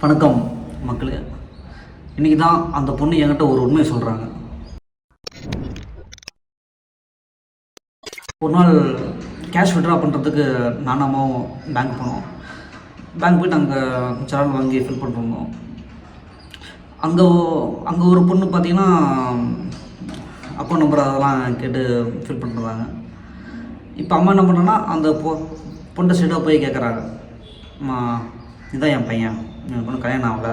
வணக்கம் மக்களே. இன்றைக்கி தான் அந்த பொண்ணு என்கிட்ட ஒரு உண்மையை சொல்கிறாங்க. ஒரு நாள் கேஷ் விட்ரா பண்ணுறதுக்கு நானாமாவும் பேங்க் போனோம். பேங்க் போய்ட்டு அங்கே சலான் வாங்கி ஃபில் பண்ணிருந்தோம். அங்கே ஒரு பொண்ணு பார்த்திங்கன்னா அக்கௌண்ட் நம்பர் அதெல்லாம் கேட்டு ஃபில் பண்ணுறாங்க. இப்போ அம்மா என்ன பண்ணுறேன்னா அந்த பொண்ணை சைடாக போய் கேட்குறாங்க, அம்மா இதுதான் என் பையன், எனக்கு ஒன்றும் கல்யாணம் ஆகலை,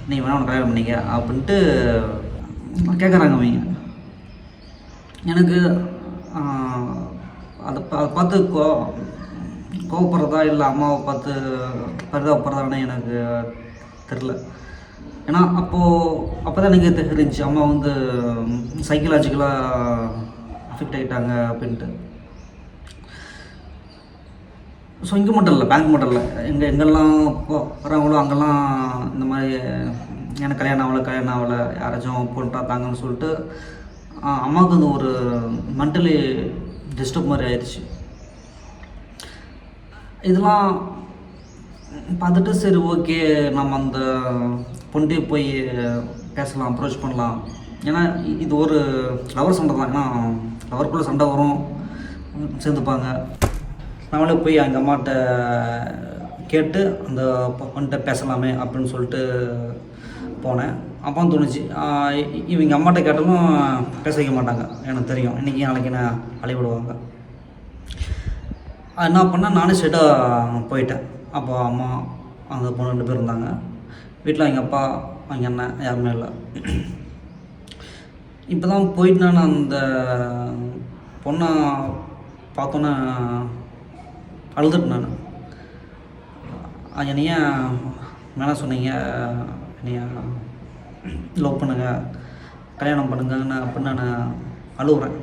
நீ வேணா ஒன்று கல்யாணம் பண்ணிக்க அப்படின்ட்டு கேட்குறாங்க அவங்க. எனக்கு அதை பார்த்து கோவப்படுறதா இல்லை அம்மாவை பார்த்து பரிதாபப்படுறதானே எனக்கு தெரில. ஏன்னா அப்போ தான் எனக்கு தெரிஞ்சிச்சு அம்மா வந்து சைக்கலாஜிக்கலாக அஃபெக்ட் ஆகிட்டாங்க அப்படின்ட்டு. ஸோ இங்கே மட்டும் இல்லை, பேங்க் மட்டும் இல்லை, எங்கெல்லாம் வரவங்களோ அங்கெல்லாம் இந்த மாதிரி எனக்கு கல்யாணம் ஆகலை யாராச்சும் போட்டாத்தாங்கன்னு சொல்லிட்டு அம்மாவுக்கு வந்து ஒரு மென்டலி டிஸ்டர்ப் மாதிரி ஆயிடுச்சு. இதெல்லாம் பார்த்துட்டு சரி ஓகே நம்ம அந்த பொண்ணே போய் பேசலாம், அப்ரோச் பண்ணலாம். ஏன்னா இது ஒரு லவர் சண்டை தான். ஏன்னா லவருக்குள்ளே சண்டை வரும், சேர்ந்துப்பாங்க. நம்மளே போய் எங்கள் அம்மாட்ட கேட்டு அந்த பொண்ணிட்ட பேசலாமே அப்படின்னு சொல்லிட்டு போனேன். அப்போ தோணுச்சு இவங்க அம்மாட்ட கேட்டாலும் பேச வைக்க மாட்டாங்க, எனக்கு தெரியும், இன்றைக்கி நாளைக்கு என்ன அழைவிடுவாங்க. என்ன பண்ணால் நானே ஸ்ட்ரெயிட்டாக போயிட்டேன். அப்போ அம்மா அந்த பொண்ணு 2 பேர் இருந்தாங்க வீட்டில். எங்கள் அப்பா எங்கள் அண்ணன் யாருமே இல்லை. இப்போ தான் போயிட்டு நான் அந்த பொண்ணை பார்த்தோன்னே அழுதுட்டு நான் என்னைய வேணா சொன்னீங்க, என்னைய லவ் பண்ணுங்க, கல்யாணம் பண்ணுங்கன்னு அப்படின்னு நான் அழுகுறேன்.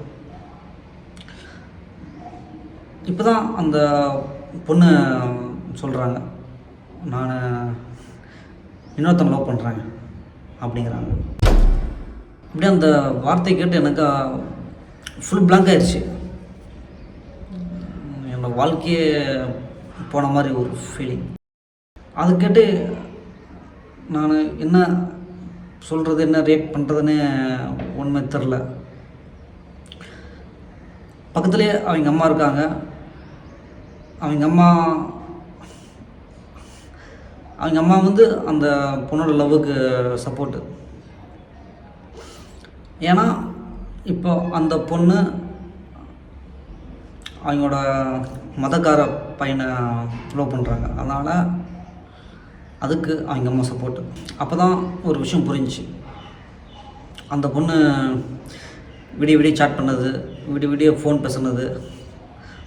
இப்போ தான் அந்த பொண்ணு சொல்கிறாங்க, நான் இன்னொருத்தன் லவ் பண்ணுறேன் அப்படிங்கிறாங்க. அப்படியே அந்த வார்த்தை கேட்டு எனக்கு ஃபுல் பிளாங்க் ஆயிடுச்சு. என்னோடய வாழ்க்கையே போன மாதிரி ஒரு ஃபீலிங். அது கேட்டு நான் என்ன சொல்கிறது, என்ன ரியாக்ட் பண்ணுறதுன்னு ஒன்றுமே தெரில. பக்கத்துலேயே அவங்க அம்மா இருக்காங்க. அவங்க அம்மா வந்து அந்த பொண்ணோட லவ்வுக்கு சப்போர்ட்டு. ஏன்னா இப்போ அந்த பொண்ணு அவங்களோட மதக்கார பையனை லவ் பண்ணுறாங்க, அதனால் அதுக்கு அவங்க அம்மா சப்போர்ட்டு. அப்போ தான் ஒரு விஷயம் புரிஞ்சிச்சு. அந்த பொண்ணு விடிய சாட் பண்ணது, விடிய ஃபோன் பேசுனது,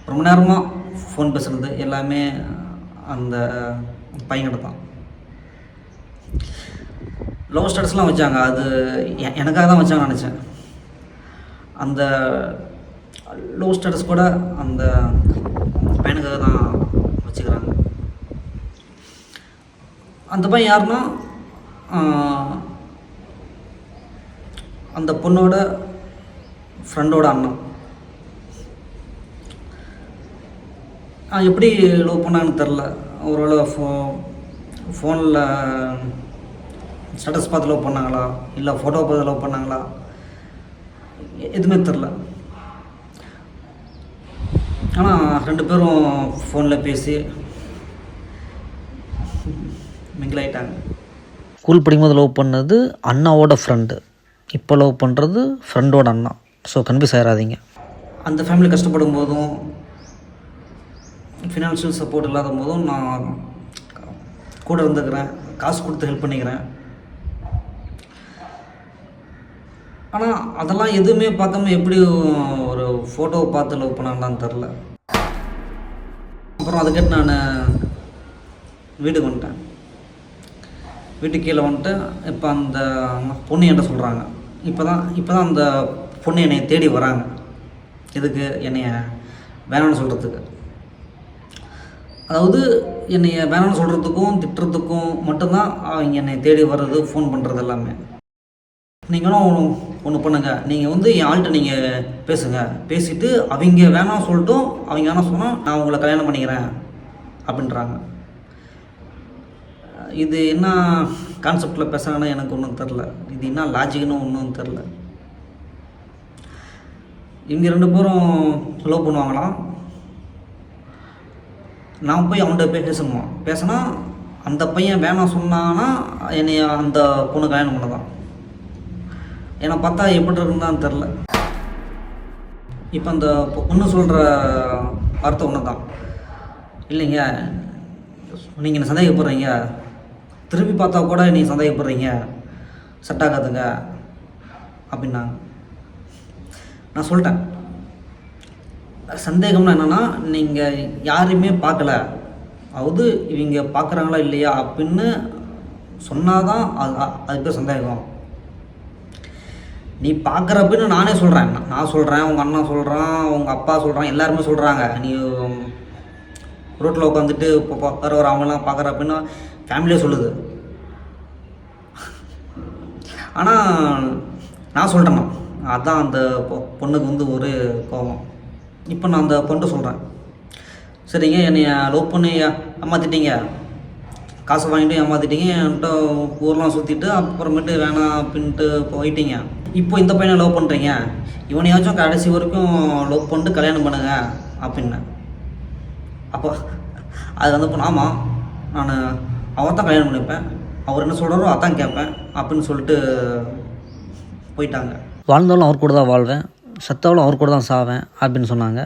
ரொம்ப நேரமாக ஃபோன் பேசுனது எல்லாமே அந்த பையன்கிட்ட தான். லவ் ஸ்டேட்டஸ்லாம் வச்சாங்க, அது எனக்காக தான் வச்சாங்கன்னு நினச்சேன். அந்த லவ் ஸ்டேட்டஸ் கூட அந்த பையனுக்காக தான் வச்சுக்கிறாங்க. அந்த பையன் யாருன்னா அந்த பொண்ணோட ஃப்ரெண்டோட அண்ணன். எப்படி லவ் பண்ணாங்கன்னு தெரில. ஒருவேளை ஃபோனில் ஸ்டேட்டஸ் பார்த்து லவ் பண்ணாங்களா, இல்லை ஃபோட்டோ பார்த்து லவ் பண்ணாங்களா, எதுவுமே தெரில. ஆனால் 2 பேரும் ஃபோனில் பேசி மிங்கிள் ஆகிட்டாங்க. ஸ்கூல் படிக்கும்போது லவ் பண்ணது அண்ணாவோட ஃப்ரெண்டு, இப்போ லவ் பண்ணுறது ஃப்ரெண்டோட அண்ணா. So confuse ஆகிடாதீங்க. அந்த ஃபேமிலி கஷ்டப்படும் போதும் ஃபினான்ஷியல் சப்போர்ட் இல்லாத போதும் நான் கூட இருந்துக்கிறேன், காசு கொடுத்து ஹெல்ப் பண்ணிக்கிறேன். ஆனால் அதெல்லாம் எதுவுமே பார்க்காம எப்படி ஒரு ஃபோட்டோவை பார்த்து லவ் பண்ணாங்களான்னு தெரில. அப்புறம் அதுக்கேட்டு நான் வீட்டுக்கு வந்துட்டேன். வீட்டுக்கு கீழே வந்துட்டு இப்போ அந்த பொண்ணு என்கிட்ட சொல்கிறாங்க, இப்போ தான் அந்த பொண்ணு என்னை தேடி வராங்க. எதுக்கு? என்னைய வேணான்னு சொல்கிறதுக்கு. அதாவது என்னைய வேணான்னு சொல்கிறதுக்கும் திட்டுறதுக்கும் மட்டும்தான் அவங்க என்னை தேடி வர்றது, ஃபோன் பண்ணுறது எல்லாமே. நீங்களும் ஒன்று பண்ணுங்கள், நீங்கள் வந்து என் ஆள்கிட்ட நீங்கள் பேசுங்க, பேசிவிட்டு அவங்க வேணாம் சொல்லிட்டும் அவங்க வேணாம் சொன்னால் நான் உங்களை கல்யாணம் பண்ணிக்கிறேன் அப்படின்றாங்க. இது என்ன கான்செப்டில் பேசுகிறாங்கன்னு எனக்கு ஒன்றும் தெரில. இது என்ன லாஜிக்னு ஒன்றும் தெரில. இவங்க 2 பேரும் லவ் பண்ணுவாங்களாம். நான் போய் அவன்கிட்ட போய் பேசணுமா? பேசினா அந்த பையன் வேணாம் சொன்னான்னா என்னை அந்த பொண்ணு கல்யாணம் பண்ணதான். என்னை பார்த்தா எப்படி இருக்குன்னு தான் தெரில. இப்போ அந்த பொண்ணு சொல்கிற வார்த்தை ஒன்று தான், இல்லைங்க நீங்கள் என்ன சந்தேகப்படுறீங்க, திருப்பி பார்த்தா கூட நீங்கள் சந்தேகப்படுறீங்க, செட் ஆகாதுங்க அப்படின்னாங்க. நான் சொல்லிட்டேன், சந்தேகம்னா என்னென்னா நீங்கள் யாரையுமே பார்க்கல, அதாவது இவங்க பார்க்குறாங்களா இல்லையா அப்படின்னு சொன்னால் தான் அது பேர் சந்தேகம். நீ பார்க்குறப்பன்னு நானே சொல்கிறேன், நான் சொல்கிறேன், உங்கள் அண்ணா சொல்கிறான், உங்கள் அப்பா சொல்கிறான், எல்லாருமே சொல்கிறாங்க. நீ ரோட்டில் உட்காந்துட்டு இப்போ வர அவங்களாம் பார்க்குறப்பன்னு ஃபேமிலியே சொல்லுது. ஆனால் நான் சொல்கிறேன்னா அதுதான் அந்த பொண்ணுக்கு ஒரு கோபம். இப்போ நான் அந்த பொண்ணு சொல்கிறேன், சரிங்க என்னை லவ் பண்ணி ஏமாற்றிட்டீங்க, காசு வாங்கிட்டு ஏமாற்றிட்டீங்க, என்கிட்ட ஊர்லாம் சுற்றிட்டு அப்புறமேட்டு வேணாம் அப்படின்ட்டு போயிட்டீங்க. இப்போ இந்த பையனை லவ் பண்ணுறீங்க, இவனையாச்சும் கடைசி வரைக்கும் லவ் பண்ணிட்டு கல்யாணம் பண்ணுங்க அப்படின்னு. அப்போ அது இப்போ ஆமாம் நான் அவர் தான் கல்யாணம் பண்ணிப்பேன், அவர் என்ன சொல்கிறாரோ அதான் கேட்பேன் அப்படின்னு சொல்லிட்டு போயிட்டாங்க. வாழ்ந்தாலும் அவர் கூட தான் வாழ்வேன், சத்தாலும் அவர் கூட தான் சாவேன் அப்படின்னு சொன்னாங்க.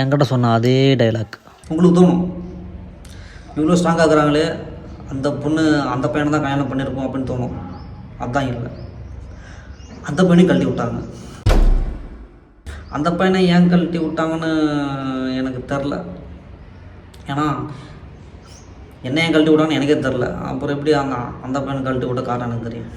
என்கிட்ட சொன்ன அதே டைலாக் உங்களுக்கு தோணும், இவ்வளோ ஸ்ட்ராங்காக இருக்கிறாங்களே அந்த பொண்ணு அந்த பையனை தான் கல்யாணம் பண்ணியிருக்கோம் அப்படின்னு தோணும். அதுதான் இல்லை, அந்த பையனையும் கழட்டி விட்டாங்க. அந்த பையனை ஏன் கழட்டி விட்டாங்கன்னு எனக்கு தெரில. ஏன்னா என்ன ஏன் கழட்டி விட்டாங்கன்னு எனக்கே தெரில. அப்புறம் எப்படி அந்த பையனை கழட்டி விட்ட காரணம் எனக்கு தெரியும்.